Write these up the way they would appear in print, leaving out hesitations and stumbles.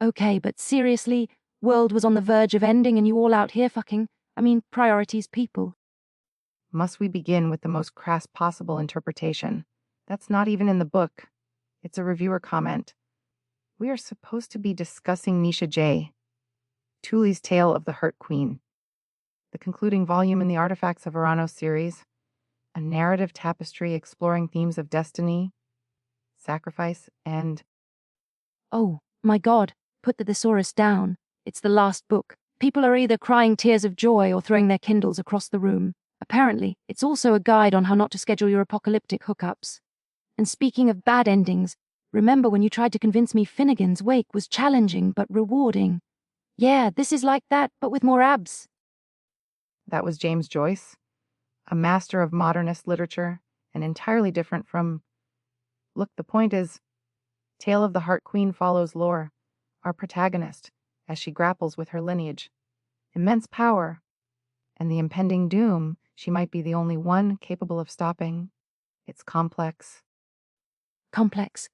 Okay, but seriously, world was on the verge of ending and you all out here fucking. Priorities, people. Must we begin with the most crass possible interpretation? That's not even in the book. It's a reviewer comment. We are supposed to be discussing Nisha J. Tuli's Tale of the Hurt Queen, the concluding volume in the Artifacts of Ouranos series, a narrative tapestry exploring themes of destiny, sacrifice, and... Oh, my God, put the thesaurus down. It's the last book. People are either crying tears of joy or throwing their Kindles across the room. Apparently, it's also a guide on how not to schedule your apocalyptic hookups. And speaking of bad endings, remember when you tried to convince me Finnegan's Wake was challenging but rewarding? Yeah, this is like that, but with more abs. That was James Joyce, a master of modernist literature, and entirely different from... Look, the point is, Tale of the Heart Queen follows Lore, our protagonist, as she grapples with her lineage. Immense power, and the impending doom she might be the only one capable of stopping. It's complex. Complex.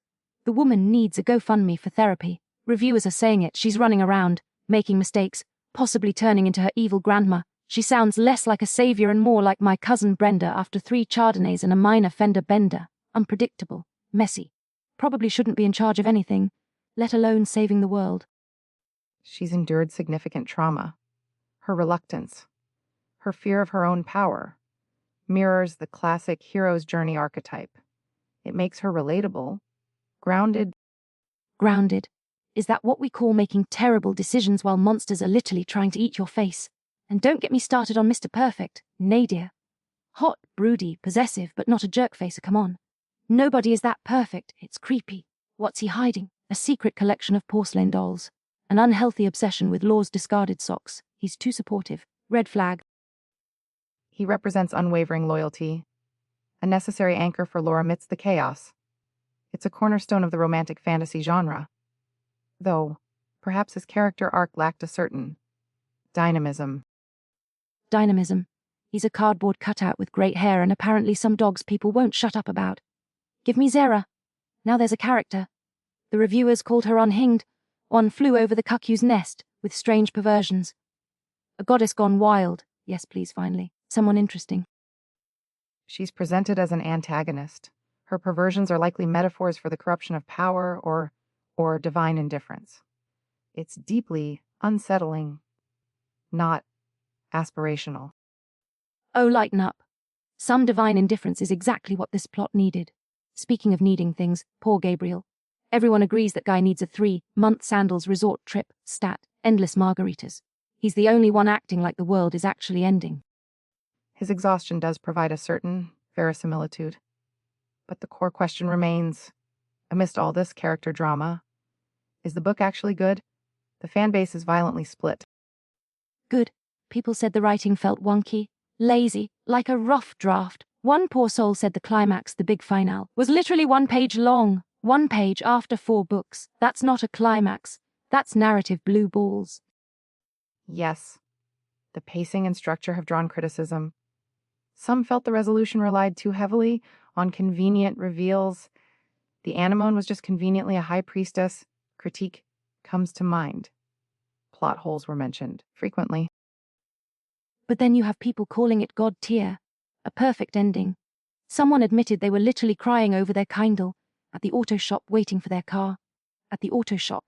The woman needs a GoFundMe for therapy. Reviewers are saying it. She's running around, making mistakes, possibly turning into her evil grandma. She sounds less like a savior and more like my cousin Brenda after 3 Chardonnays and a minor fender bender. Unpredictable. Messy. Probably shouldn't be in charge of anything, let alone saving the world. She's endured significant trauma. Her reluctance, her fear of her own power, mirrors the classic hero's journey archetype. It makes her relatable, grounded. Grounded. Is that what we call making terrible decisions while monsters are literally trying to eat your face? And don't get me started on Mr. Perfect, Nadir. Hot, broody, possessive, but not a jerk-facer, come on. Nobody is that perfect, it's creepy. What's he hiding? A secret collection of porcelain dolls. An unhealthy obsession with Law's discarded socks. He's too supportive. Red flag. He represents unwavering loyalty, a necessary anchor for Laura amidst the chaos. It's a cornerstone of the romantic fantasy genre. Though, perhaps his character arc lacked a certain dynamism. Dynamism. He's a cardboard cutout with great hair and apparently some dogs people won't shut up about. Give me Zera. Now there's a character. The reviewers called her unhinged. One flew over the cuckoo's nest with strange perversions. A goddess gone wild. Yes, please, finally. Someone interesting. She's presented as an antagonist. Her perversions are likely metaphors for the corruption of power or divine indifference. It's deeply unsettling, not aspirational. Oh, lighten up. Some divine indifference is exactly what this plot needed. Speaking of needing things, poor Gabriel. Everyone agrees that guy needs a 3-month sandals resort trip, stat, endless margaritas. He's the only one acting like the world is actually ending. His exhaustion does provide a certain verisimilitude. But the core question remains, amidst all this character drama, is the book actually good? The fan base is violently split. Good. People said the writing felt wonky, lazy, like a rough draft. One poor soul said the climax, the big finale, was literally 1 page long. 1 page after 4 books. That's not a climax. That's narrative blue balls. Yes, the pacing and structure have drawn criticism. Some felt the resolution relied too heavily on convenient reveals. The Anemone was just conveniently a high priestess. Critique comes to mind. Plot holes were mentioned frequently. But then you have people calling it God tier. A perfect ending. Someone admitted they were literally crying over their Kindle at the auto shop waiting for their car. At the auto shop.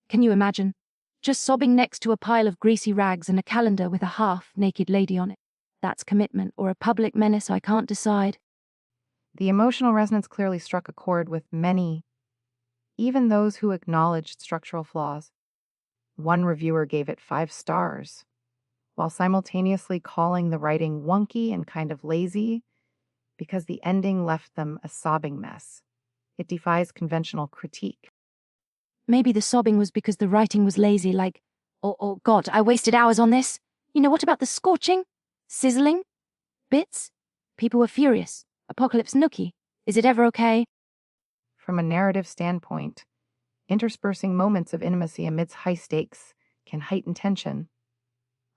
Can you imagine? Just sobbing next to a pile of greasy rags and a calendar with a half-naked lady on it. That's commitment or a public menace, I can't decide. The emotional resonance clearly struck a chord with many, even those who acknowledged structural flaws. One reviewer gave it 5 stars, while simultaneously calling the writing wonky and kind of lazy because the ending left them a sobbing mess. It defies conventional critique. Maybe the sobbing was because the writing was lazy, like, oh God, I wasted hours on this. You know, what about the scorching? Sizzling? Bits? People were furious. Apocalypse nookie. Is it ever okay? From a narrative standpoint, interspersing moments of intimacy amidst high stakes can heighten tension,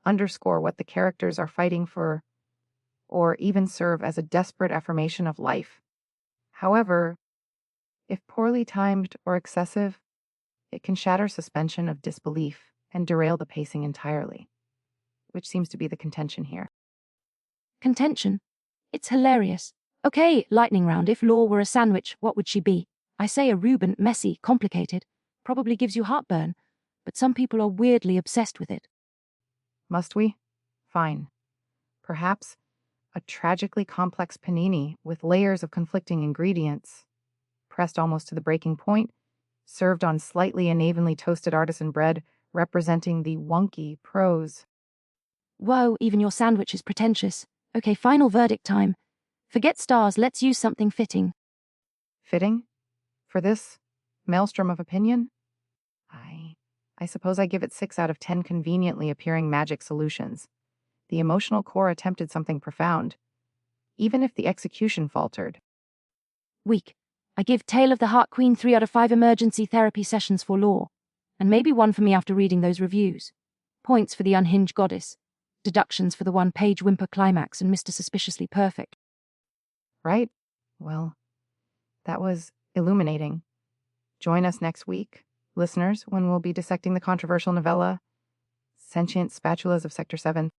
underscore what the characters are fighting for, or even serve as a desperate affirmation of life. However, if poorly timed or excessive, It can shatter suspension of disbelief and derail the pacing entirely, which seems to be the contention here. Contention? It's hilarious. Okay, lightning round. If law were a sandwich, what would she be? I say a Reuben, messy, complicated, probably gives you heartburn, but some people are weirdly obsessed with it. Must we? Fine. Perhaps a tragically complex panini with layers of conflicting ingredients, pressed almost to the breaking point, served on slightly unevenly toasted artisan bread, representing the wonky prose. Whoa, even your sandwich is pretentious. Okay, final verdict time. Forget stars, let's use something fitting. Fitting? For this maelstrom of opinion? I suppose I give it 6 out of 10 conveniently appearing magic solutions. The emotional core attempted something profound, even if the execution faltered. Weak. I give Tale of the Heart Queen 3 out of 5 emergency therapy sessions for law, and maybe 1 for me after reading those reviews. Points for the unhinged goddess. Deductions for the one-page whimper climax and Mr. Suspiciously Perfect. Right? Well, that was illuminating. Join us next week, listeners, when we'll be dissecting the controversial novella Sentient Spatulas of Sector 7.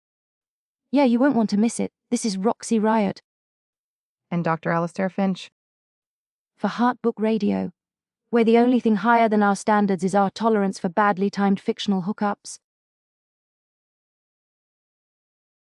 Yeah, you won't want to miss it. This is Roxy Riot. And Dr. Alastair Finch. For Heartbook Radio, where the only thing higher than our standards is our tolerance for badly timed fictional hookups.